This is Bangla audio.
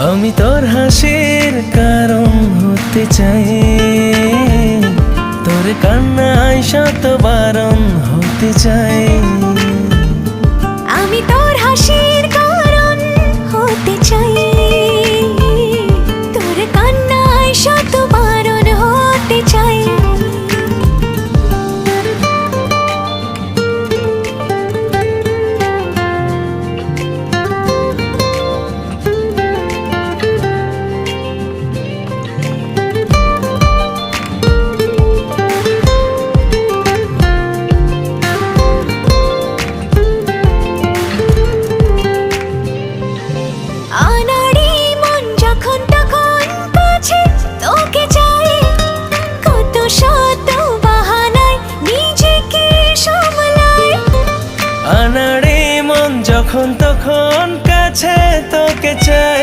আমি তোর হাসির কারণ হতে চাই, তোর কান্নায় শত বারণ হতে চাই। আমি তোর হাসির কারণ হতে চাই, তোর কান্নায় শত বারণ হতে চাই। আনাড়ি মন যখন তখন কাছে তোকে চাই, কত শত বাহানায় নিজেকে সামলাই। আনাড়ি মন যখন তখন কাছে তোকে চাই,